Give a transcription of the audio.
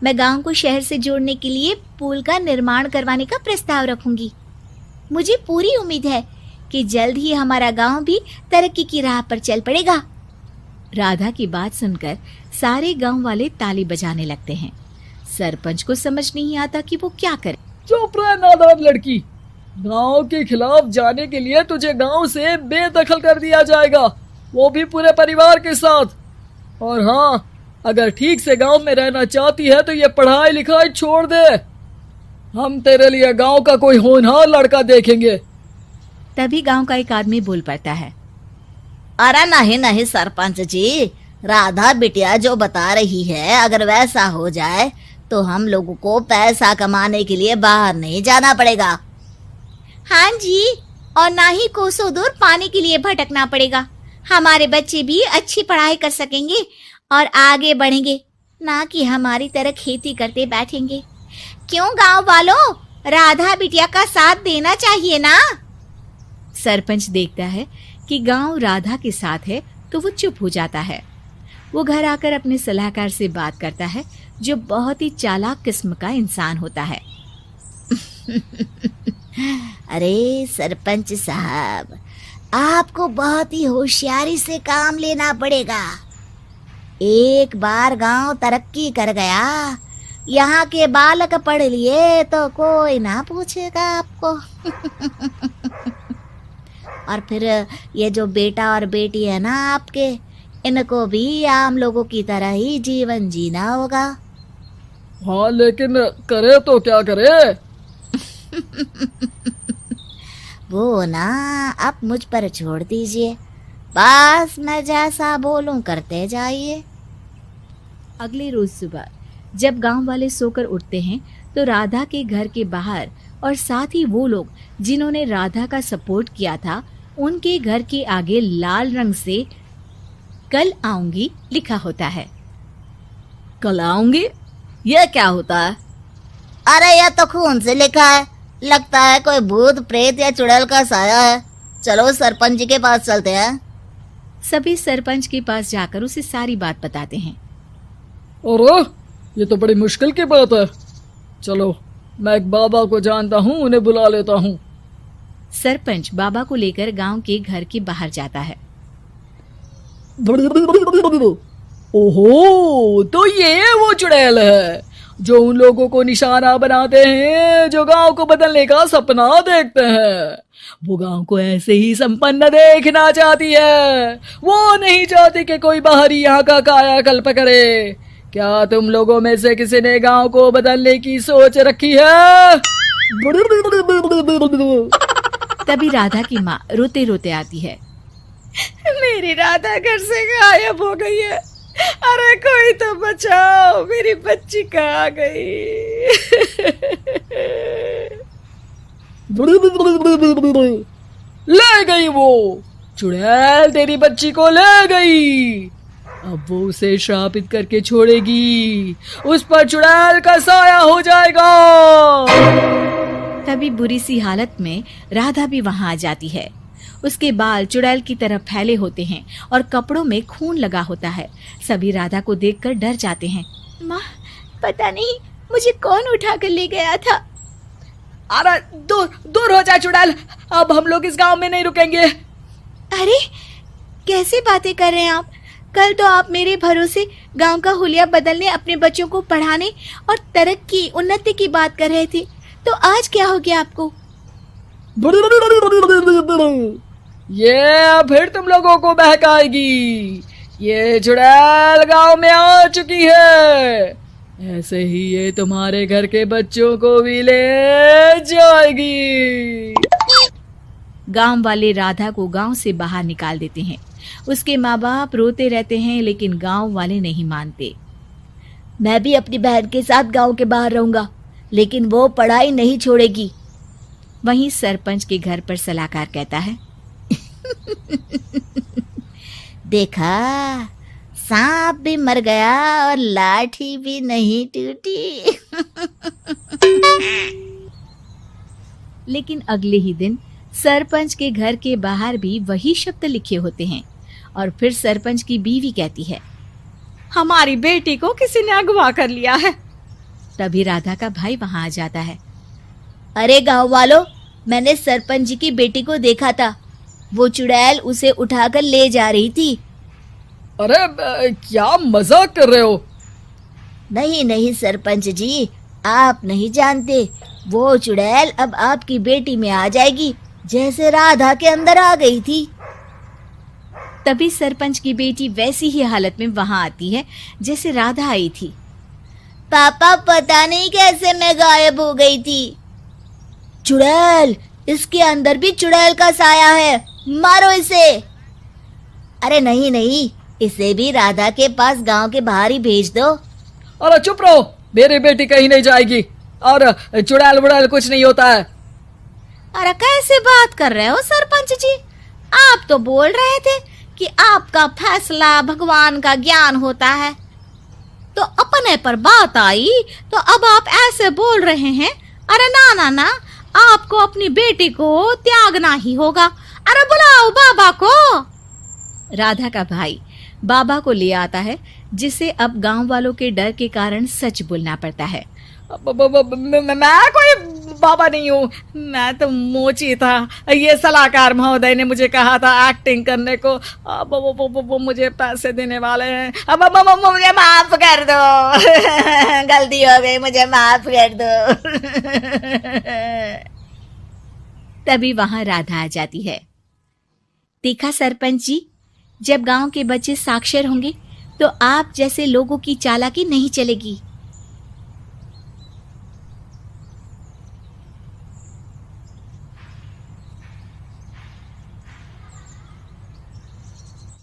मैं गांव को शहर से जोड़ने के लिए पुल का निर्माण करवाने का प्रस्ताव रखूंगी। मुझे पूरी उम्मीद है कि जल्द ही हमारा गांव भी तरक्की की राह पर चल पड़ेगा। राधा की बात सुनकर सारे गांव वाले ताली बजाने लगते हैं। सरपंच को समझ नहीं आता कि वो क्या करे। चुप रह नादान लड़की, गांव के खिलाफ जाने के लिए तुझे गांव से बेदखल कर दिया जाएगा, वो भी पूरे परिवार के साथ। और हाँ, अगर ठीक से गांव में रहना चाहती है तो ये पढ़ाई लिखाई छोड़ दे। हम तेरे लिए गांव का कोई होनहार लड़का देखेंगे। तभी गांव का एक आदमी बोल पड़ता है। अरे नहीं नहीं सरपंच जी, राधा बिटिया जो बता रही है अगर वैसा हो जाए तो हम लोगों को पैसा कमाने के लिए बाहर नहीं जाना पड़ेगा। हाँ जी, और ना ही कोसों दूर पानी के लिए भटकना पड़ेगा। हमारे बच्चे भी अच्छी पढ़ाई कर सकेंगे और आगे बढ़ेंगे, ना कि हमारी तरह खेती करते बैठेंगे। क्यों गांव वालों, राधा बिटिया का साथ देना चाहिए ना। सरपंच देखता है कि गांव राधा के साथ है तो वो चुप हो जाता है। वो घर आकर अपने सलाहकार से बात करता है, जो बहुत ही चालाक किस्म का इंसान होता है। अरे सरपंच साहब, आपको बहुत ही होशियारी से काम लेना पड़ेगा। एक बार गांव तरक्की कर गया, यहाँ के बालक पढ़ लिए तो कोई ना पूछेगा आपको। और फिर ये जो बेटा और बेटी है ना आपके, इनको भी आम लोगों की तरह ही जीवन जीना होगा। हाँ, लेकिन करे तो क्या करे। वो ना आप मुझ पर छोड़ दीजिए, बस मैं जैसा बोलूं करते जाइए। अगले रोज सुबह जब गांव वाले सोकर उठते हैं तो राधा के घर के बाहर और साथ ही वो लोग जिन्होंने राधा का सपोर्ट किया था, उनके घर के आगे लाल रंग से कल आऊंगी लिखा होता है। कल आऊंगी, ये क्या होता है? अरे यह तो खून से लिखा है, लगता है कोई भूत प्रेत या चुड़ैल का साया है। चलो सरपंच जी के पास चलते हैं। सभी सरपंच के पास जाकर उसे सारी बात बताते हैं। अरे ये तो बड़ी मुश्किल की बात है। चलो, मैं एक बाबा को जानता हूँ, उन्हें बुला लेता हूँ। सरपंच बाबा को लेकर गांव के घर के बाहर जाता है। ओहो, तो ये वो चुड़ैल है जो उन लोगों को निशाना बनाते हैं जो गांव को बदलने का सपना देखते हैं। वो गांव को ऐसे ही संपन्न देखना चाहती है, वो नहीं चाहती कि कोई बाहरी यहाँ का कायाकल्प करे। क्या तुम लोगों में से किसी ने गांव को बदलने की सोच रखी है? तभी राधा की माँ रोते रोते आती है। मेरी राधा घर से गायब हो गई है। अरे कोई तो बचाओ, मेरी बच्ची कहाँ गई? ले गई वो चुड़ैल, तेरी बच्ची को ले गई। अब वो उसे श्रापित करके छोड़ेगी, उस पर चुड़ैल का साया हो जाएगा। तभी बुरी सी हालत में राधा भी वहां आ जाती है। उसके बाल चुड़ैल की तरह फैले होते हैं और कपड़ों में खून लगा होता है। सभी राधा को देखकर डर जाते हैं। माँ, पता नहीं मुझे कौन उठा कर ले गया था। अरे दूर दूर हो जा चुड़ैल, अब हम लोग इस गांव में नहीं रुकेंगे। अरे कैसे बातें कर रहे हैं आप? कल तो आप मेरे भरोसे गांव का हुलिया बदलने, अपने बच्चों को पढ़ाने और तरक्की उन्नति की बात कर रहे थे, तो आज क्या हो गया आपको? ये फिर तुम लोगों को बहकाएगी। ये चुड़ैल गांव में आ चुकी है, ऐसे ही ये तुम्हारे घर के बच्चों को भी ले जाएगी। गांव वाले राधा को गांव से बाहर निकाल देते हैं। उसके माँ बाप रोते रहते हैं, लेकिन गांव वाले नहीं मानते। मैं भी अपनी बहन के साथ गांव के बाहर रहूंगा, लेकिन वो पढ़ाई नहीं छोड़ेगी। वहीं सरपंच के घर पर सलाहकार कहता है। देखा, सांप भी मर गया और लाठी भी नहीं टूटी। लेकिन अगले ही दिन सरपंच के घर के बाहर भी वही शब्द लिखे होते हैं। और फिर सरपंच की बीवी कहती है, हमारी बेटी को किसी ने अगवा कर लिया है। तभी राधा का भाई वहां आ जाता है। अरे गांव वालों, मैंने सरपंच जी की बेटी को देखा था। वो चुड़ैल उसे उठाकर ले जा रही थी। अरे क्या मजाक कर रहे हो? नहीं नहीं सरपंच जी, आप नहीं जानते। वो चुड़ैल अब आपकी बेटी में आ जाएगी, जैसे राधा के अंदर आ गई थी। तभी सरपंच की बेटी वैसी ही हालत में वहां आती है जैसे राधा आई थी। पापा, पता नहीं कैसे मैं गायब हो गई थी। चुड़ैल, इसके अंदर भी चुड़ैल का साया है, मारो इसे। अरे नहीं नहीं, इसे भी राधा के पास गांव के बाहर ही भेज दो। अरे चुप रहो, मेरी बेटी कहीं नहीं जाएगी और चुड़ैल बुड़ैल कुछ नहीं होता है। अरे कैसे बात कर रहे हो सरपंच जी? आप तो बोल रहे थे कि आपका फैसला भगवान का ज्ञान होता है, तो अपने पर बात आई तो अब आप ऐसे बोल रहे हैं। अरे ना ना ना, आपको अपनी बेटी को त्यागना ही होगा। अरे बुलाओ बाबा को। राधा का भाई बाबा को ले आता है, जिसे अब गांव वालों के डर के कारण सच बोलना पड़ता है। मैं कोई बाबा नहीं हूँ, मैं तो मोची था। ये सलाहकार महोदय ने मुझे कहा था एक्टिंग करने को। अब वो मुझे पैसे देने वाले हैं। अब मुझे माफ कर दो। गलती हो गई, मुझे माफ कर दो। तभी वहां राधा आ जाती है। देखा सरपंच जी, जब गांव के बच्चे साक्षर होंगे तो आप जैसे लोगों की चालाकी नहीं चलेगी।